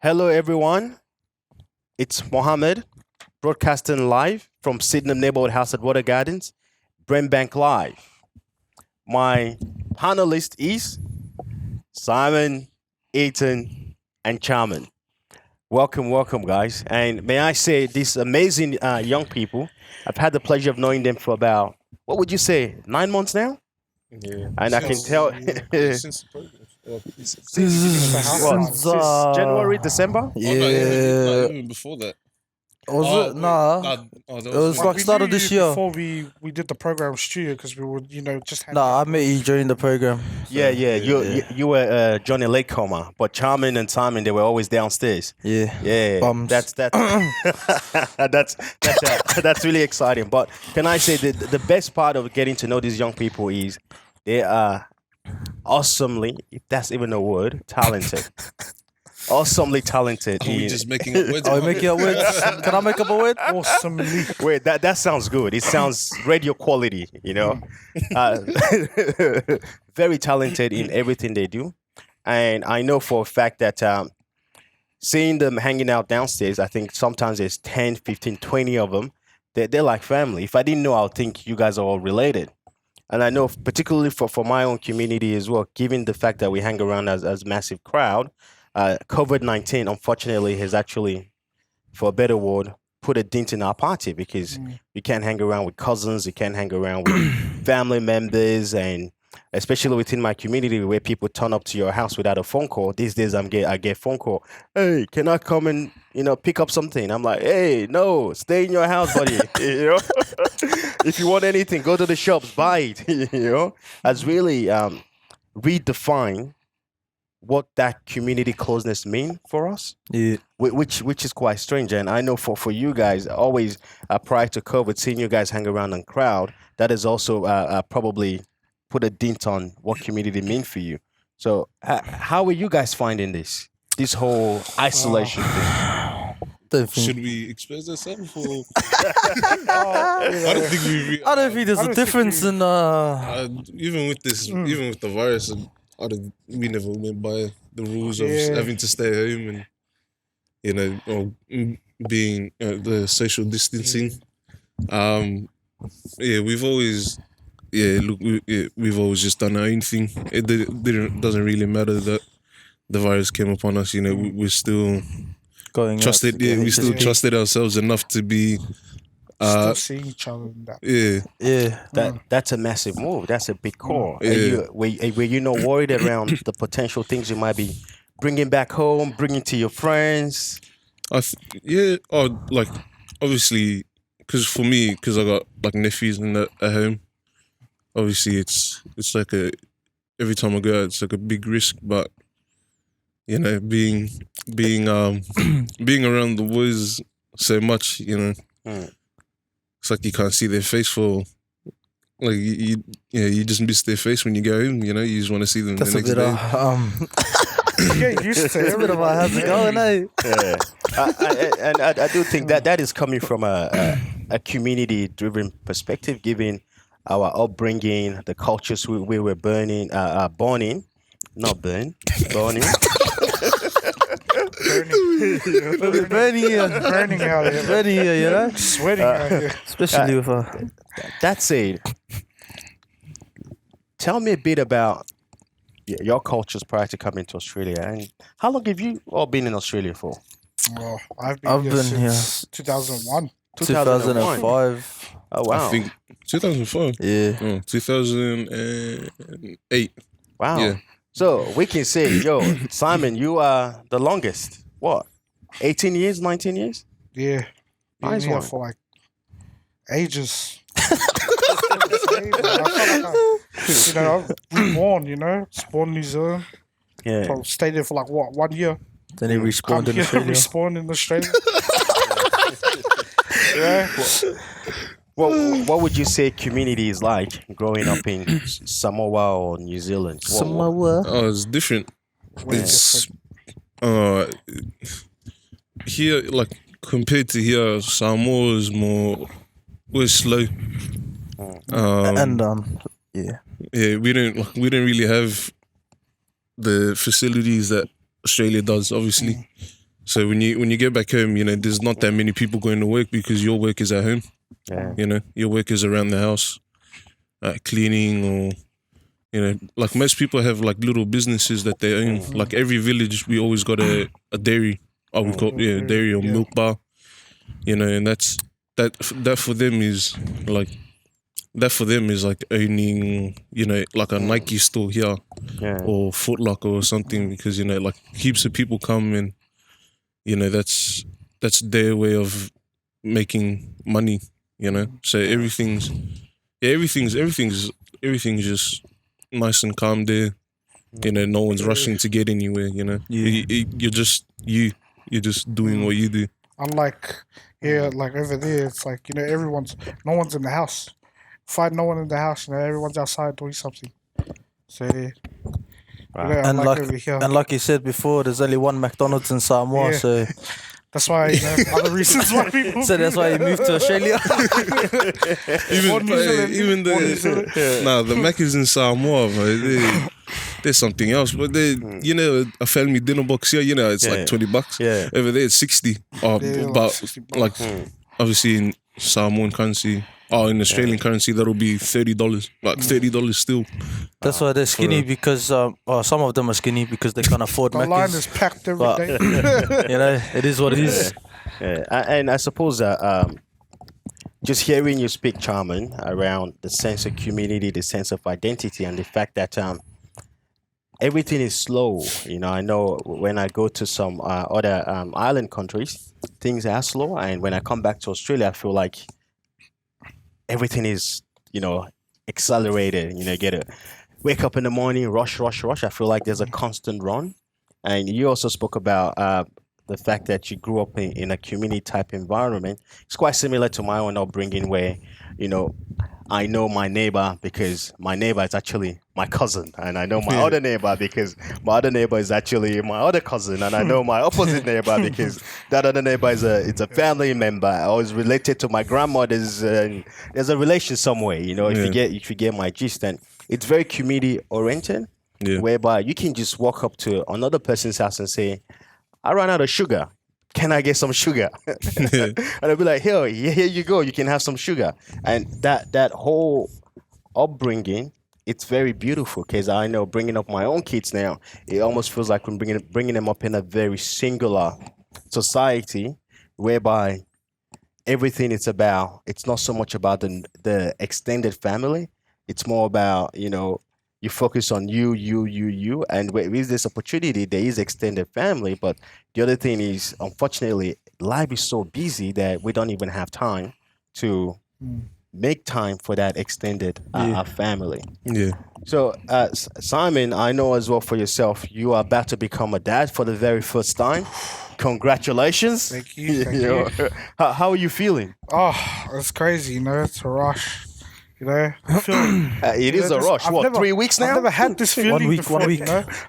Hello, everyone. It's Mohammed, broadcasting live from Sydenham Neighborhood House at Water Gardens, BRIMBANK Live. My panelist is Simon, Ethan, and Charmin. Welcome, welcome, guys. And may I say, these amazing young people, I've had the pleasure of knowing them for about, what would you say, 9 months now? Yeah. And I can tell. Since the program. Since January, December? Oh, no, even before that. Was Oh, it? wait, Nah. that It was when- like start of this year. Before we did the program studio because we would just had Nah, I met you during the program. Yeah, you were Johnny Latecomer, but Charmin and Simon, they were always downstairs. Yeah. Yeah, Bums. that's that's really exciting. But can I say the best part of getting to know these young people is they are awesomely, if that's even a word, talented. Awesomely talented. Are we just making up words? Are we making up words? Can I make up a word? awesomely. Wait, that sounds good. It sounds radio quality, you know. Uh, very talented in everything they do, and I know for a fact that seeing them hanging out downstairs, I think sometimes there's 10, 15, 20 of them. They're like family. If I didn't know, I would think you guys are all related. And I know, particularly for my own community as well, given the fact that we hang around as massive crowd, COVID-19, unfortunately, has actually, for a better word, put a dent in our party because you can't hang around with cousins, you can't hang around with family members, and especially within my community where people turn up to your house without a phone call. These days, I get phone call. Hey, can I come and pick up something? I'm like, hey, no, stay in your house, buddy. If you want anything, go to the shops, buy it. Has really redefined what that community closeness mean for us. Yeah. Which is quite strange. And I know for you guys, always prior to COVID, seeing you guys hang around in crowd, that has also probably put a dent on what community mean for you. So how are you guys finding this whole isolation thing? Don't think. Should we express ourselves? Or... I don't think we. I don't think there's a difference in. Even with this, even with the virus, we never went by the rules of having to stay home and being the social distancing. We've always. We've always just done our own thing. Doesn't really matter that the virus came upon us. We're still Going trusted. out to Yeah, get we still HSP. trusted ourselves enough to be. Still seeing each other in that. Yeah. That's a massive move. That's a big call. Yeah. Were you not worried around the potential things you might be bringing back home, bringing to your friends? Like obviously, because I got like nephews at home. Obviously, it's like every time I go out, it's like a big risk. But being being around the boys so much, it's like you can't see their face for. Like you just miss their face when you go home. You just want to see them That's the a next bit day. You get used to It's a bit of a how's it going, eh? Yeah, I do think that is coming from a community-driven perspective, given our upbringing, the cultures we were born in, born in. burning Burning here. burning out here, Burning here, sweating out here. Especially with That said, tell me a bit about your cultures prior to coming to Australia, and how long have you all been in Australia for? Well, I've I've been been here since 2001. 2005. Oh wow! I think 2004. Yeah. 2008. Wow. Yeah. So we can say, yo, Simon, you are the longest. What? 18 years, 19 years? Yeah, been Nice here one. for like ages. I felt like I've been born. Was born in New Zealand. Yeah. Probably stayed there for like 1 year. Then he Come respawned in here, Australia. respawned in Australia. Yeah. What would you say community is like growing up in Samoa or New Zealand? Samoa. Oh, it's different. Way It's here, like compared to here, Samoa is we're slow. And yeah. Yeah, we don't really have the facilities that Australia does. Obviously, So when you get back home, there's not that many people going to work because your work is at home. Yeah. Your work is around the house, cleaning or. Like most people have like little businesses that they own. Like every village, we always got a dairy. We call dairy or milk bar. And that for them is like owning, like a Nike store here or Foot Locker or something, because like heaps of people come and that's their way of making money. So everything's just nice and calm there. No one's rushing to get anywhere. You're just doing what you do. Unlike here, like over there, it's like, no one's in the house. Find no one in the house, everyone's outside doing something. So, And unlike like over here. and like you said before, there's only one McDonald's in Samoa, Yeah. so That's why, other reasons why people. so that's why you moved to Australia. Or New Zealand. Even Or New Zealand. the Mac is in Samoa, bro. There's something else, but a family dinner box here, it's like $20. Yeah. Over there, it's 60. Yeah, But $60. like, obviously in Samoan currency, in Australian currency, that'll be $30. Like $30 still. That's why they're skinny because some of them are skinny because they can't afford The line Macca's. is packed every But- day. It is what it is. Yeah. And I suppose just hearing you speak, Charmin, around the sense of community, the sense of identity, and the fact that everything is slow. I know when I go to some other island countries, things are slow, and when I come back to Australia, I feel like everything is, accelerated. Get to wake up in the morning, rush. I feel like there's a constant run. And you also spoke about the fact that you grew up in a community type environment. It's quite similar to my own upbringing, where I know my neighbor because my neighbor is actually my cousin, and I know my other neighbor because my other neighbor is actually my other cousin, and I know my opposite neighbor because that other neighbor is a family member or is related to my grandmother's. There's a relation somewhere, if you get my gist. And it's very community oriented, whereby you can just walk up to another person's house and say, "I ran out of sugar. Can I get some sugar?" And I'll be like, here you go. You can have some sugar. And that whole upbringing, it's very beautiful, because I know bringing up my own kids now, it almost feels like I'm bringing them up in a very singular society, whereby everything it's not so much about the extended family. It's more about, you focus on you, and with this opportunity, there is extended family. But the other thing is, unfortunately, life is so busy that we don't even have time to make time for that extended family. Yeah. So, Simon, I know as well for yourself, you are about to become a dad for the very first time. Congratulations. Thank you. Thank you. How are you feeling? Oh, it's crazy, it's a rush. I feel It is a rush. I've What, never- 3 weeks now? I've never had this feeling week, before, 1 week.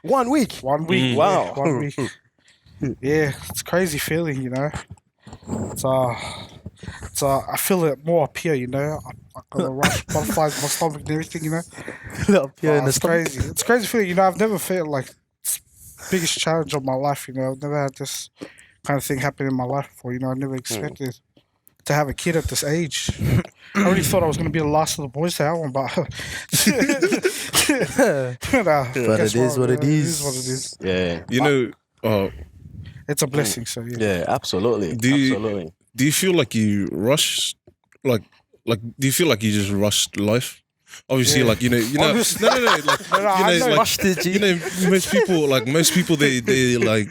1 week. 1 week. Wow. Yeah, 1 week. Yeah, it's a crazy feeling, It's I feel it more up here, I got a rush, butterflies in my stomach and everything, Up here in the It's crazy. It's a crazy feeling, I've never felt like it's the biggest challenge of my life, I've never had this kind of thing happen in my life before, I never expected to have a kid at this age. I really thought I was going to be the last of the boys to have one, but But it is what it It is. is what it is. Yeah. It's a blessing, so yeah. Yeah, absolutely. Do you feel like you rushed, like do you feel like you just rushed life? Obviously, Yeah. like Honestly. no, like I know. like, Rushed it, G. most people they like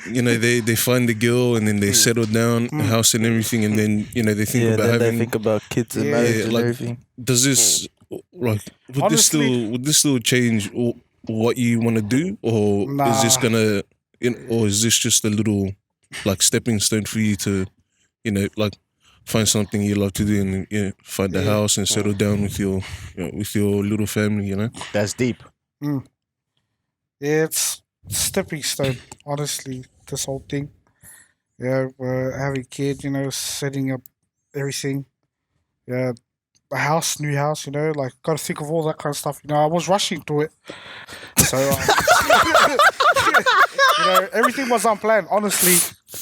they find the girl and then they settle down, a house and everything, and then they think Yeah, about then they having. think about kids and Yeah, marriage and like- everything. Does this like Honestly- would this still change what you want to do, or is this Nah. gonna or is this just a little like stepping stone for you to like find something you love to do and find the house and settle down with your little family, That's deep. Yeah, it's stepping stone, honestly, this whole thing. Yeah, we're having kids, setting up everything. Yeah, a house, new house, like, got to think of all that kind of stuff. I was rushing to it. So, everything was unplanned. Honestly,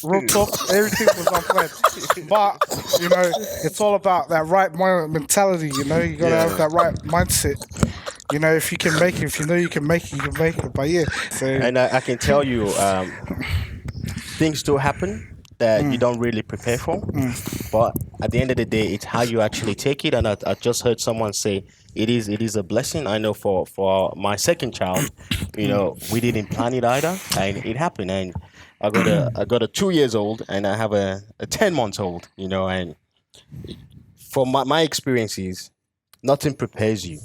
Real talk, everything was unplanned. But you know, it's all about that right mentality. You know, you gotta have Yeah. that right mindset. You know, if you can make it, if you know you can make it, you can make it. But yeah, so And I can tell you, things do happen that you don't really prepare for. But at the end of the day, it's how you actually take it. And I just heard someone say it is a blessing. I know for my second child, we didn't plan it either, and it happened. And I got a 2 years old, and I have a 10 months old. And for my experiences, nothing prepares you.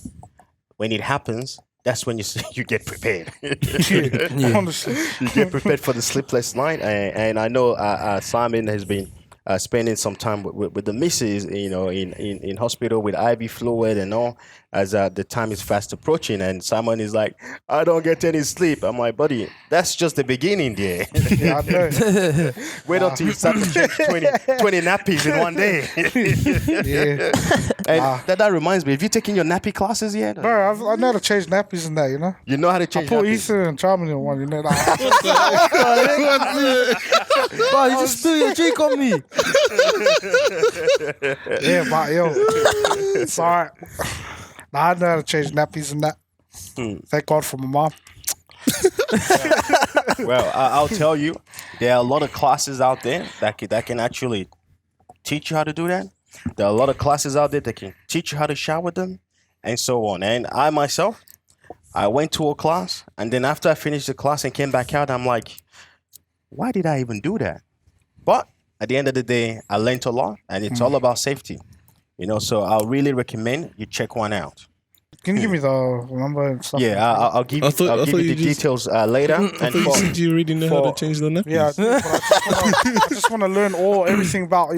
When it happens, that's when you get prepared. yeah, honestly, You get prepared for the sleepless night, and I know Simon has been spending some time with the missus, in hospital with IV fluid and all, as the time is fast approaching. And Simon is like, I don't get any sleep. I'm like, buddy, that's just the beginning, dear. yeah, I know. Wait until you start to change 20 nappies in one day. Yeah, And that reminds me, have you taken your nappy classes yet? bro, I know how to change nappies and that. You know, You know how to I change put nappies? Ethan and Charmin in one. You know, like, Bro, you just spill your drink on me. yeah, but yo, it's alright. Nah, I know how to change nappies and that. Thank God for my mom. Well, I'll tell you, there are a lot of classes out there that can actually teach you how to do that. There are a lot of classes out there that can teach you how to shower them, and so on. And I myself, I went to a class, and then after I finished the class and came back out, I'm like, why did I even do that? But at the end of the day, I learned a lot, and it's all about safety. So I'll really recommend you check one out. Can you give me the number and stuff? Yeah, I'll give I you, thought- I'll I give thought you you the just- details later. I And thought you for, said you already know how for- to change the nappies. Yeah, I do, but I just want to learn everything about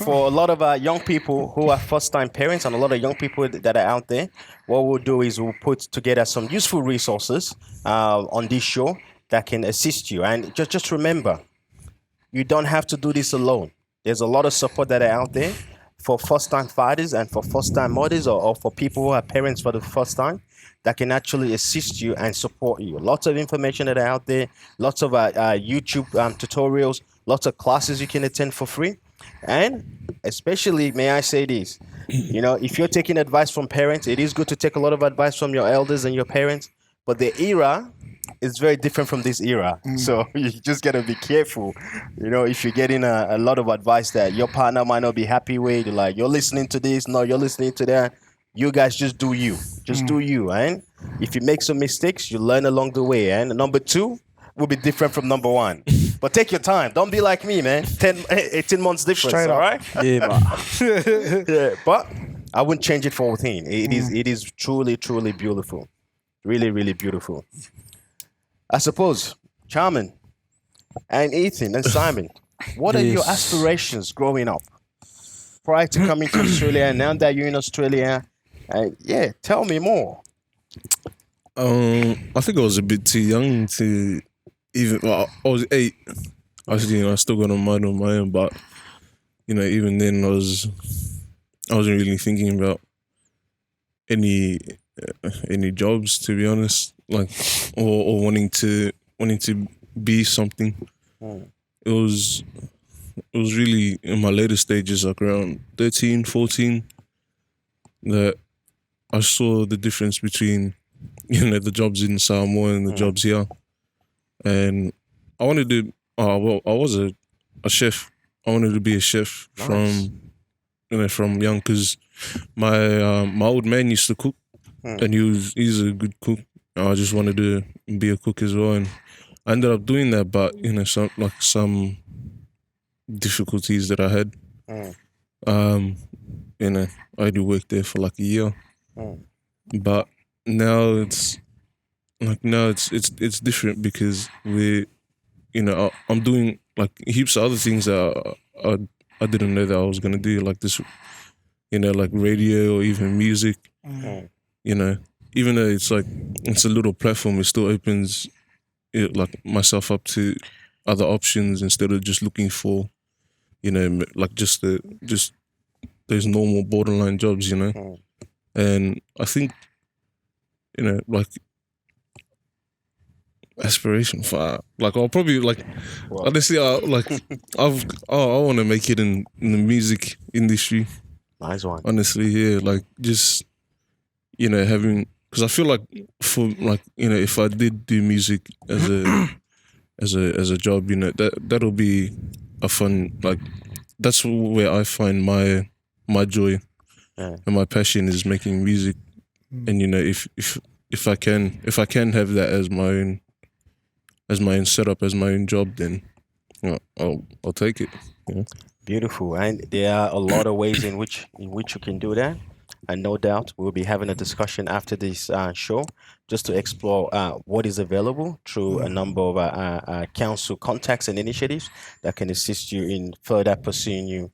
for a lot of young people who are first-time parents and a lot of young people that are out there, what we'll do is we'll put together some useful resources on this show that can assist you. And just remember, you don't have to do this alone. There's a lot of support that are out there for first-time fathers and for first-time mothers, or for people who are parents for the first time, that can actually assist you and support you. Lots of information that are out there, lots of YouTube tutorials, lots of classes you can attend for free. And especially, may I say this, if you're taking advice from parents, it is good to take a lot of advice from your elders and your parents, but the era is very different from this era. So you just gotta be careful. If you're getting a lot of advice that your partner might not be happy with, you're listening to this, no, you're listening to that. You guys just do you. Just do you. And if you make some mistakes, you learn along the way. And number two will be different from number one. But take your time. Don't be like me, man. 18 months difference, Straight all up. right? Yeah, man. Yeah, but I wouldn't change it for a thing. It is truly, truly beautiful. Really, really beautiful. I suppose, Charmin and Ethan and Simon, what are your Yes. aspirations growing up? Prior to coming to Australia, and now that you're in Australia, yeah, tell me more. I think I was a bit too young to even. Well, I was 8. Actually, I still got a mind on my own, but even then, I wasn't really thinking about any jobs, to be honest, like or wanting to be something. It was really in my later stages, like around 13, 14, that I saw the difference between the jobs in Samoa and the jobs here, and I wanted to. I was a chef. I wanted to be a chef from young, because my old man used to cook, and he's a good cook. I just wanted to be a cook as well, and I ended up doing that. But some difficulties that I had. I only worked there for like a year, but now it's different, because I'm doing like heaps of other things that I didn't know that I was gonna do, like this, like radio or even music. Even though it's a little platform, it still opens like myself up to other options, instead of just looking for like just those normal borderline jobs, and I think like aspiration for like I'll probably like Well, honestly I want to make it in the music industry. nice one. Honestly, yeah, like just having because I feel like for like if I did do music as a as a job, that'll be a fun like that's where I find my joy Yeah. and my passion is making music. And if I can have that as my own setup, as my own job, then I'll take it. Beautiful, and there are a lot of ways in which you can do that, and no doubt we'll be having a discussion after this show just to explore what is available through a number of council contacts and initiatives that can assist you in further pursuing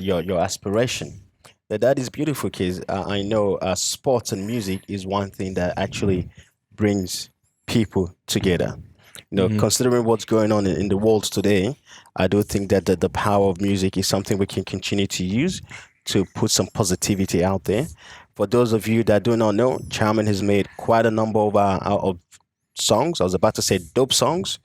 your aspiration. That is beautiful, kids. I know sports and music is one thing that actually brings people together. Considering what's going on in the world today, I do think that the power of music is something we can continue to use to put some positivity out there. For those of you that do not know, Charmin has made quite a number of songs. I was about to say dope songs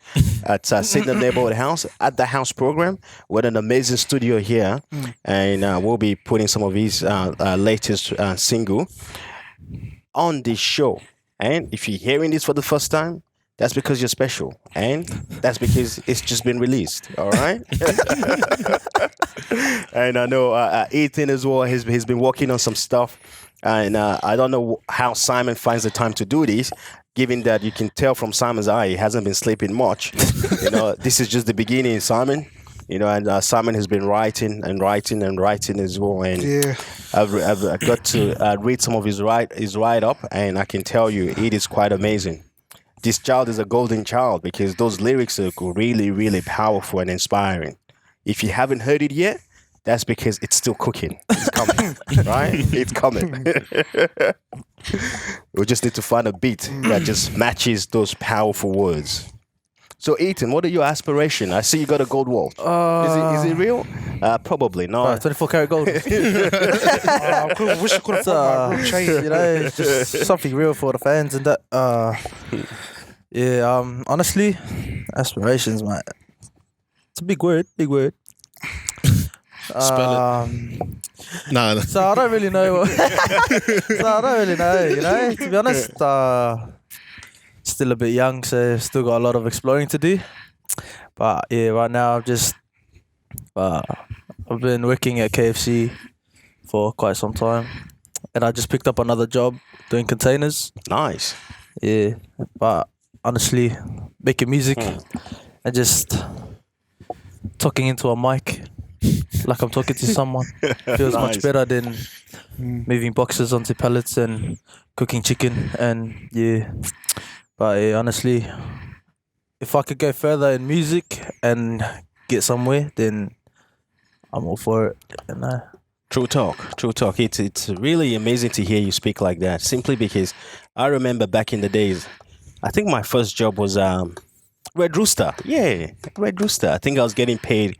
at Sydney Neighborhood House at the house program with an amazing studio here. And we'll be putting some of his latest single on this show. And if you're hearing this for the first time, that's because you're special, and that's because it's just been released. All right. And I know Ethan as well has been working on some stuff, and I don't know how Simon finds the time to do this, given that you can tell from Simon's eye he hasn't been sleeping much. This is just the beginning, Simon. And Simon has been writing and writing and writing as well, and Yeah. I've got to read some of his write up, and I can tell you it is quite amazing. This child is a golden child because those lyrics are really, really powerful and inspiring. If you haven't heard it yet, that's because it's still cooking. It's coming, right? It's coming. We just need to find a beat that just matches those powerful words. So, Ethan, what are your aspirations? I see you got a gold wall. Is it real? Probably not. 24 karat gold. Wish I could have put my chain. It's just something real for the fans and that. Honestly, aspirations, man. It's a big word. Spell Nah. So I don't really know. To be honest, still a bit young, so still got a lot of exploring to do. But yeah, right now I've been working at KFC for quite some time, and I just picked up another job doing containers. Nice. Yeah, but honestly, making music and just talking into a mic like I'm talking to someone feels Nice. much better than moving boxes onto pallets and cooking chicken. And yeah, but yeah, honestly, if I could go further in music and get somewhere, then I'm all for it. And True talk. It's really amazing to hear you speak like that. Simply because I remember back in the days, I think my first job was Red Rooster. Yeah, Red Rooster. I think I was getting paid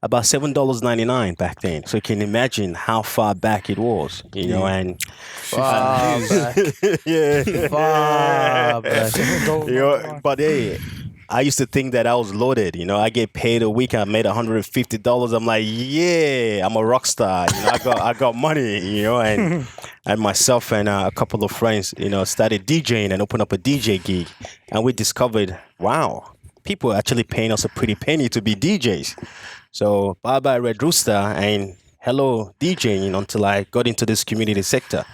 about $7.99 back then. So you can imagine how far back it was, and far back, yeah. far back. But hey, I used to think that I was loaded. I get paid a week. I made $150. I'm like, yeah, I'm a rock star. I got money. And myself and a couple of friends, started DJing and opened up a DJ gig, and we discovered, wow, people are actually paying us a pretty penny to be DJs. So bye Red Rooster and hello DJing until I got into this community sector.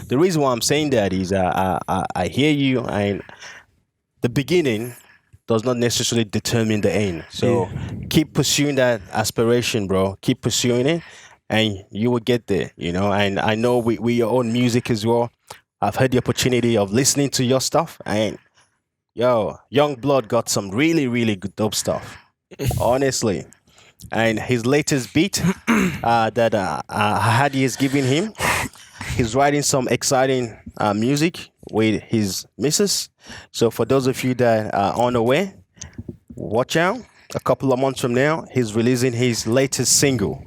The reason why I'm saying that is I hear you, and the beginning does not necessarily determine the end. So keep pursuing that aspiration, bro. Keep pursuing it, and you will get there. And I know with your own music as well. I've had the opportunity of listening to your stuff, and Young Blood got some really, really good dope stuff. Honestly. And his latest beat that Hadi is giving him, he's writing some exciting music with his missus. So for those of you that are unaware, watch out. A couple of months from now, he's releasing his latest single.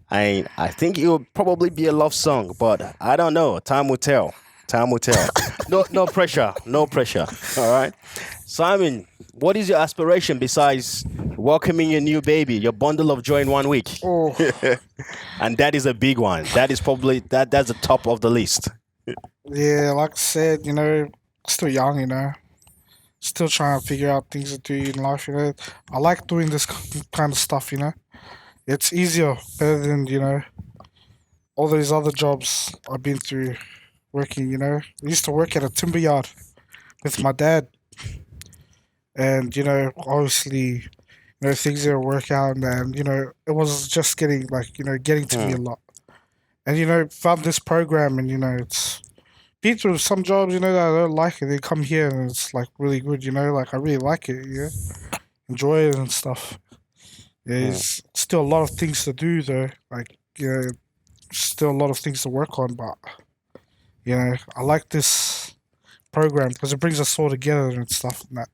And I think it will probably be a love song, but I don't know. Time will tell. No pressure. All right. Simon, what is your aspiration besides welcoming your new baby, your bundle of joy in 1 week? Oh, And that is a big one. That is probably that's the top of the list. yeah, like I said, still young, still trying to figure out things to do in life, I like doing this kind of stuff, It's easier, better than, all these other jobs I've been through working, I used to work at a timber yard with my dad. And, obviously, things didn't work out, and, it was just getting, like, getting to me a lot. And, found this program, and, it's been through some jobs, that I don't like it. They come here, and it's, like, really good, like, I really like it, enjoy it and stuff. There's still a lot of things to do, though. Like, still a lot of things to work on, but, I like this program because it brings us all together and stuff and that.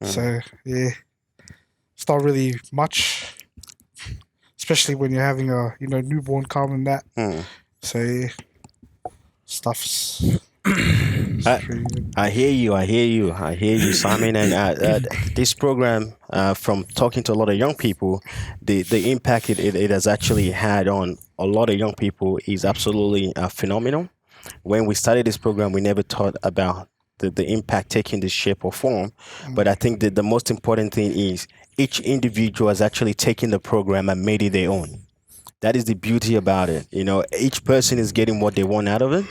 So, yeah, it's not really much, especially when you're having a, newborn come and that. So, yeah, stuff's pretty good. I hear you, Simon. And this program, from talking to a lot of young people, the impact it has actually had on a lot of young people is absolutely phenomenal. When we started this program, we never thought about the impact taking this shape or form. But I think that the most important thing is each individual has actually taken the program and made it their own. That is the beauty about it. Each person is getting what they want out of it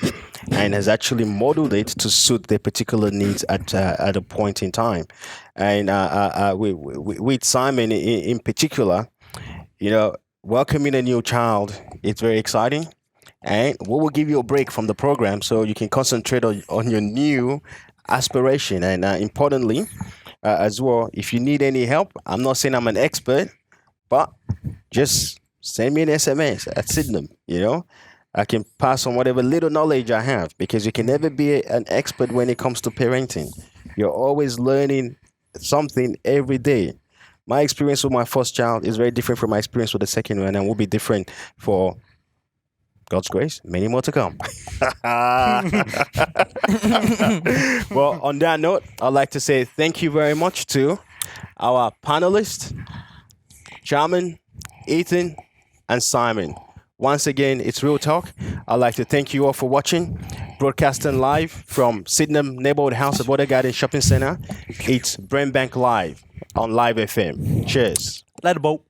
and has actually modeled it to suit their particular needs at a point in time. And with Simon in particular, welcoming a new child, it's very exciting. And we will give you a break from the program so you can concentrate on your new aspiration. And importantly, as well, if you need any help, I'm not saying I'm an expert, but just send me an SMS at Sydenham. I can pass on whatever little knowledge I have, because you can never be an expert when it comes to parenting. You're always learning something every day. My experience with my first child is very different from my experience with the second one, and will be different for God's grace, many more to come. Well, on that note, I'd like to say thank you very much to our panelists, Charmin, Ethan, and Simon. Once again, it's Real Talk. I'd like to thank you all for watching. Broadcasting live from Sydenham Neighborhood House at Water Garden Shopping Center. It's BRIMBANK Live on Live FM. Cheers. Let it boat.